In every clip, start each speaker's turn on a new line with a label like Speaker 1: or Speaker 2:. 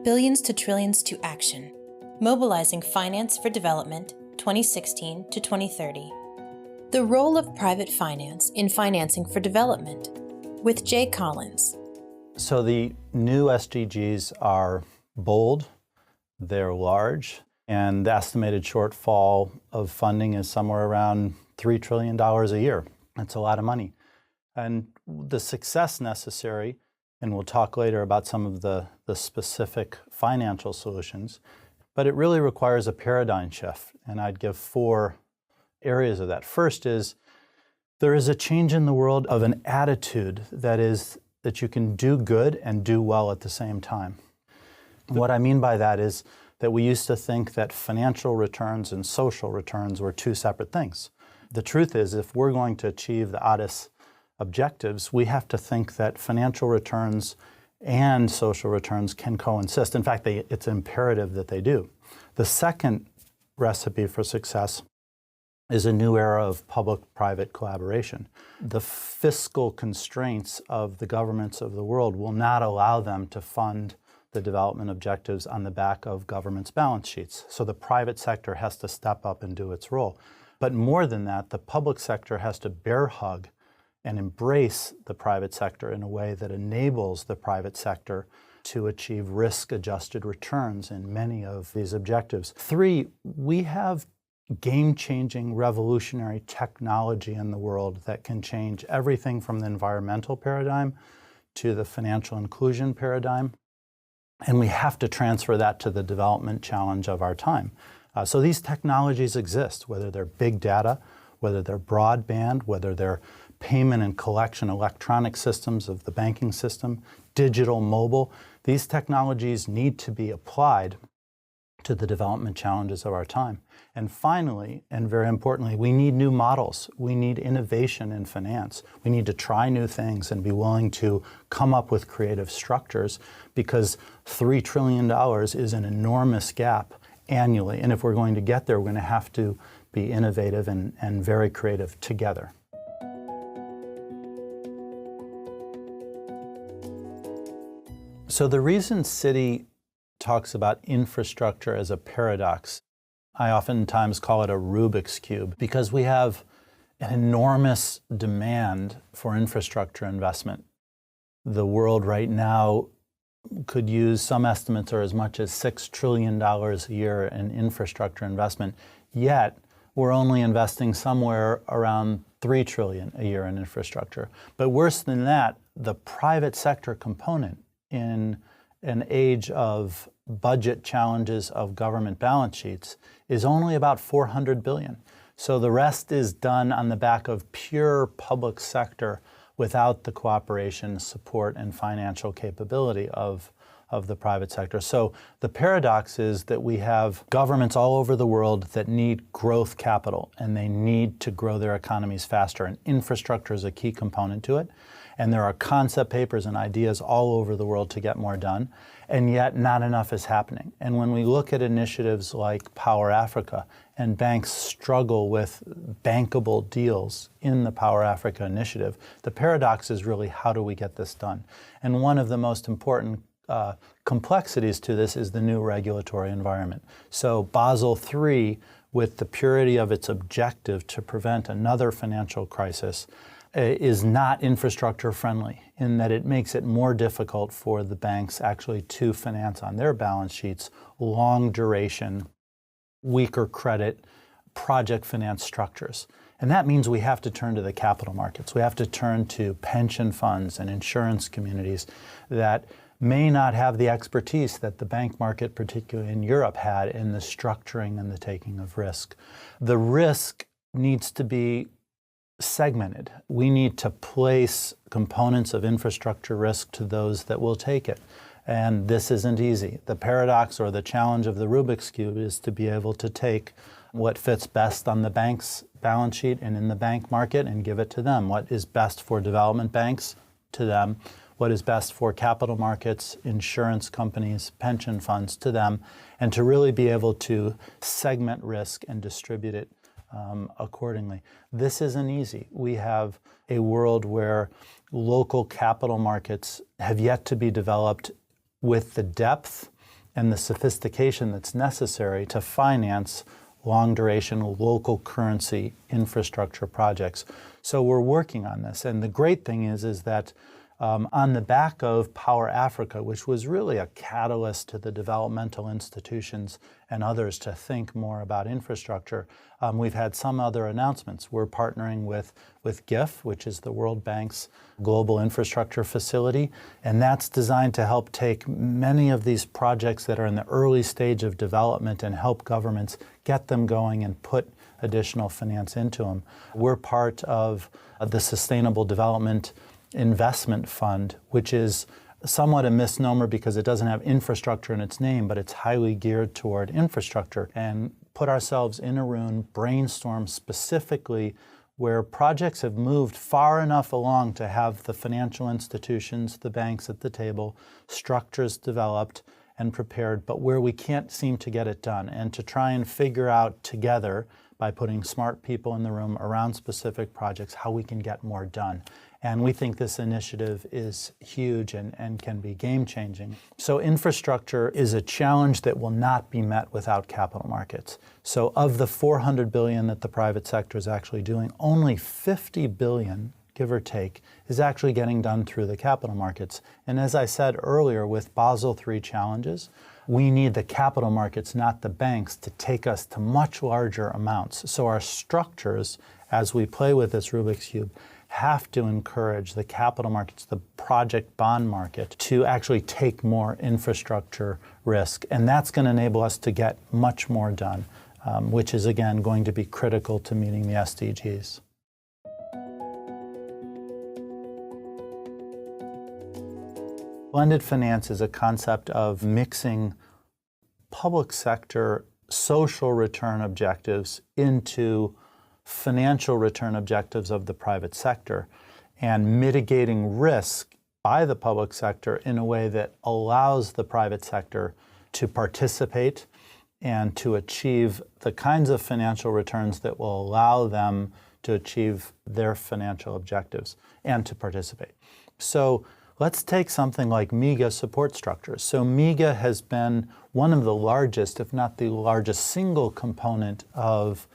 Speaker 1: Billions to Trillions to Action. Mobilizing Finance for Development, 2016 to 2030. The role of private finance in financing for development, with Jay Collins.
Speaker 2: So the new SDGs are bold, they're large, and the estimated shortfall of funding is somewhere around $3 trillion a year. That's a lot of money. And the success necessary, and we'll talk later about some of the specific financial solutions, but it really requires a paradigm shift, and I'd give 4 areas of that. First is, there is a change in the world of an attitude that is that you can do good and do well at the same time. What I mean by that is that we used to think that financial returns and social returns were 2 separate things. The truth is, if we're going to achieve the ADIS objectives, we have to think that financial returns and social returns can coexist. In fact, it's imperative that they do. The second recipe for success is a new era of public-private collaboration. The fiscal constraints of the governments of the world will not allow them to fund the development objectives on the back of governments' balance sheets. So the private sector has to step up and do its role. But more than that, the public sector has to bear hug and embrace the private sector in a way that enables the private sector to achieve risk-adjusted returns in many of these objectives. 3, we have game-changing, revolutionary technology in the world that can change everything from the environmental paradigm to the financial inclusion paradigm, and we have to transfer that to the development challenge of our time. So these technologies exist, whether they're big data, whether they're broadband, whether they're payment and collection electronic systems of the banking system, digital, mobile. These technologies need to be applied to the development challenges of our time. And finally, and very importantly, we need new models. We need innovation in finance. We need to try new things and be willing to come up with creative structures, because $3 trillion is an enormous gap annually. And if we're going to get there, we're going to have to be innovative and very creative together. So the reason Citi talks about infrastructure as a paradox, I oftentimes call it a Rubik's Cube, because we have an enormous demand for infrastructure investment. The world right now could use, some estimates are as much as $6 trillion a year in infrastructure investment, yet we're only investing somewhere around $3 trillion a year in infrastructure. But worse than that, the private sector component in an age of budget challenges of government balance sheets is only about $400 billion. So the rest is done on the back of pure public sector without the cooperation, support, and financial capability of the private sector. So the paradox is that we have governments all over the world that need growth capital, and they need to grow their economies faster, and infrastructure is a key component to it. And there are concept papers and ideas all over the world to get more done, and yet not enough is happening. And when we look at initiatives like Power Africa, and banks struggle with bankable deals in the Power Africa initiative, the paradox is really, how do we get this done? And one of the most important complexities to this is the new regulatory environment. So Basel III, with the purity of its objective to prevent another financial crisis, is not infrastructure friendly, in that it makes it more difficult for the banks actually to finance on their balance sheets long duration, weaker credit, project finance structures. And that means we have to turn to the capital markets. We have to turn to pension funds and insurance communities that may not have the expertise that the bank market, particularly in Europe, had in the structuring and the taking of risk. The risk needs to be segmented. We need to place components of infrastructure risk to those that will take it. And this isn't easy. The paradox or the challenge of the Rubik's Cube is to be able to take what fits best on the bank's balance sheet and in the bank market and give it to them. What is best for development banks, to them. What is best for capital markets, insurance companies, pension funds, to them. And to really be able to segment risk and distribute it accordingly. This isn't easy. We have a world where local capital markets have yet to be developed with the depth and the sophistication that's necessary to finance long-duration local currency infrastructure projects. So we're working on this. And the great thing is that on the back of Power Africa, which was really a catalyst to the developmental institutions and others to think more about infrastructure, we've had some other announcements. We're partnering with GIF, which is the World Bank's Global Infrastructure Facility, and that's designed to help take many of these projects that are in the early stage of development and help governments get them going and put additional finance into them. We're part of the Sustainable Development Investment Fund, which is somewhat a misnomer because it doesn't have infrastructure in its name, but it's highly geared toward infrastructure, and put ourselves in a room, brainstorm specifically where projects have moved far enough along to have the financial institutions, the banks at the table, structures developed and prepared, but where we can't seem to get it done, and to try and figure out together by putting smart people in the room around specific projects how we can get more done. And we think this initiative is huge and can be game-changing. So infrastructure is a challenge that will not be met without capital markets. So of the $400 billion that the private sector is actually doing, only $50 billion, give or take, is actually getting done through the capital markets. And as I said earlier, with Basel III challenges, we need the capital markets, not the banks, to take us to much larger amounts. So our structures, as we play with this Rubik's Cube, have to encourage the capital markets, the project bond market, to actually take more infrastructure risk. And that's going to enable us to get much more done, which is, again, going to be critical to meeting the SDGs. Blended finance is a concept of mixing public sector social return objectives into financial return objectives of the private sector, and mitigating risk by the public sector in a way that allows the private sector to participate and to achieve the kinds of financial returns that will allow them to achieve their financial objectives and to participate. So let's take something like MIGA support structures. So MIGA has been one of the largest, if not the largest, single component of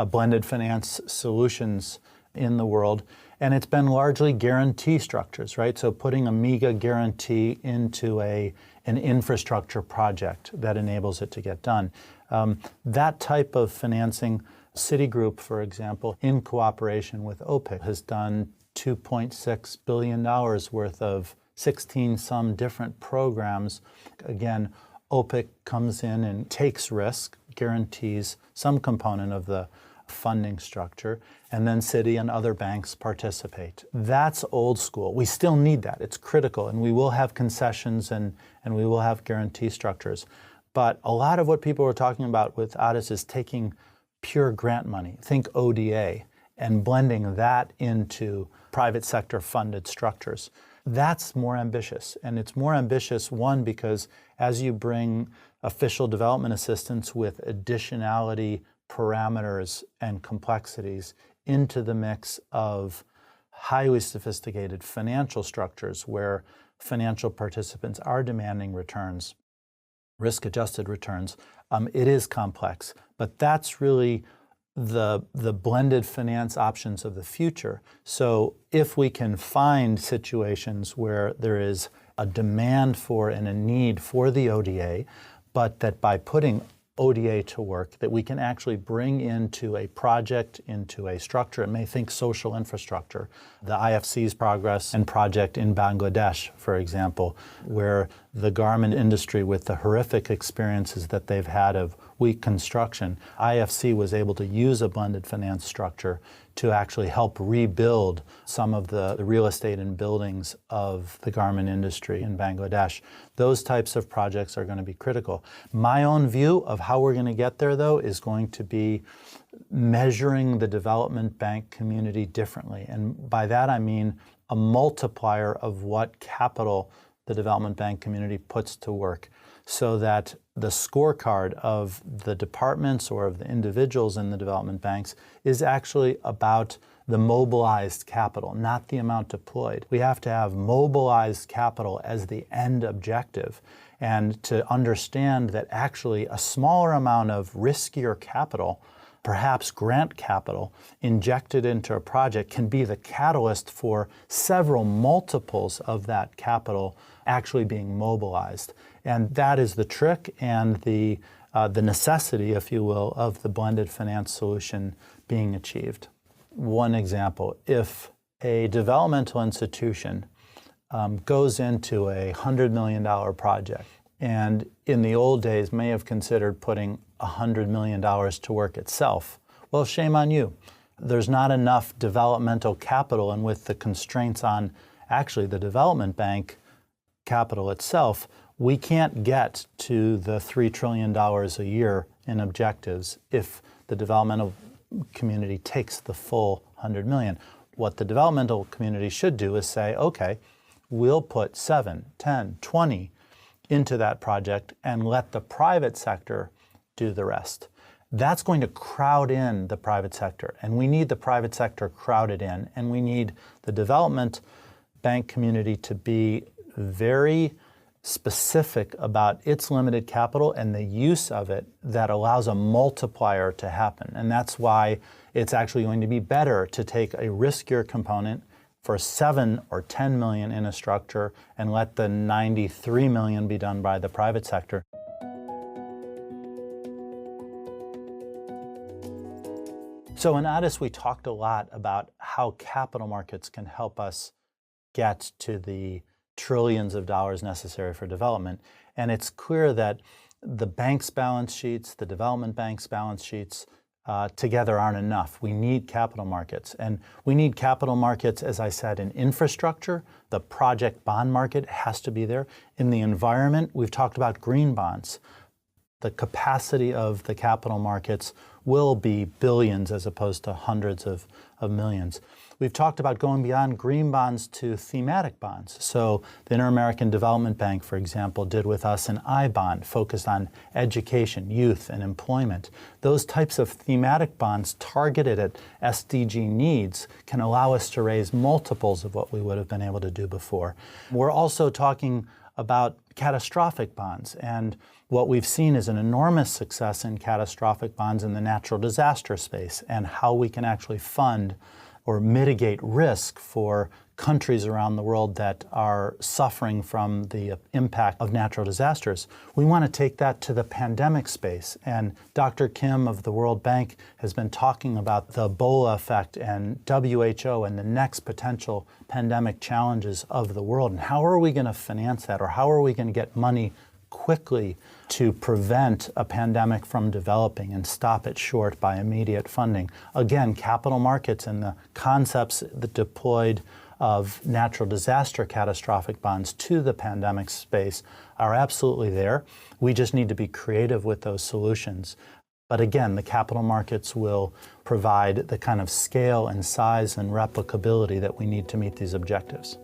Speaker 2: blended finance solutions in the world, and it's been largely guarantee structures, right? So putting a MIGA guarantee into an infrastructure project that enables it to get done. That type of financing, Citigroup, for example, in cooperation with OPIC, has done $2.6 billion worth of 16 some different programs. Again, OPIC comes in and takes risk, guarantees some component of the funding structure, and then Citi and other banks participate. That's old school. We still need that. It's critical, and we will have concessions and we will have guarantee structures. But a lot of what people were talking about with Addis is taking pure grant money, think ODA, and blending that into private sector funded structures. That's more ambitious. And it's more ambitious, one, because as you bring official development assistance with additionality parameters and complexities into the mix of highly sophisticated financial structures where financial participants are demanding returns, risk-adjusted returns, it is complex. But that's really the blended finance options of the future. So if we can find situations where there is a demand for and a need for the ODA, but that by putting ODA to work, that we can actually bring into a project, into a structure, and may think social infrastructure. The IFC's progress and project in Bangladesh, for example, where the garment industry, with the horrific experiences that they've had of weak construction, IFC was able to use a blended finance structure to actually help rebuild some of the real estate and buildings of the garment industry in Bangladesh. Those types of projects are going to be critical. My own view of how we're going to get there, though, is going to be measuring the development bank community differently. And by that I mean a multiplier of what capital the development bank community puts to work, so that the scorecard of the departments or of the individuals in the development banks is actually about the mobilized capital, not the amount deployed. We have to have mobilized capital as the end objective, and to understand that actually a smaller amount of riskier capital, perhaps grant capital, injected into a project can be the catalyst for several multiples of that capital actually being mobilized. And that is the trick and the necessity, if you will, of the blended finance solution being achieved. One example, if a developmental institution goes into a $100 million project, and in the old days may have considered putting $100 million to work itself, well, shame on you. There's not enough developmental capital, and with the constraints on actually the development bank capital itself, we can't get to the $3 trillion a year in objectives if the developmental community takes the full 100 million. What the developmental community should do is say, okay, we'll put 7, 10, 20 into that project and let the private sector do the rest. That's going to crowd in the private sector, and we need the private sector crowded in, and we need the development bank community to be very specific about its limited capital and the use of it that allows a multiplier to happen. And that's why it's actually going to be better to take a riskier component for 7 or 10 million in a structure and let the 93 million be done by the private sector. So in Addis, we talked a lot about how capital markets can help us get to the trillions of dollars necessary for development. And it's clear that the bank's balance sheets, the development bank's balance sheets, together aren't enough. We need capital markets. And we need capital markets, as I said, in infrastructure. The project bond market has to be there. In the environment, we've talked about green bonds. The capacity of the capital markets will be billions as opposed to hundreds of millions. We've talked about going beyond green bonds to thematic bonds. So the Inter-American Development Bank, for example, did with us an I-bond focused on education, youth, and employment. Those types of thematic bonds targeted at SDG needs can allow us to raise multiples of what we would have been able to do before. We're also talking about catastrophic bonds, and what we've seen is an enormous success in catastrophic bonds in the natural disaster space, and how we can actually fund or mitigate risk for countries around the world that are suffering from the impact of natural disasters. We want to take that to the pandemic space, and Dr. Kim of the World Bank has been talking about the Ebola effect and WHO and the next potential pandemic challenges of the world. And how are we going to finance that, or how are we going to get money quickly to prevent a pandemic from developing and stop it short by immediate funding? Again, capital markets and the concepts that deployed of natural disaster catastrophic bonds to the pandemic space are absolutely there. We just need to be creative with those solutions. But again, the capital markets will provide the kind of scale and size and replicability that we need to meet these objectives.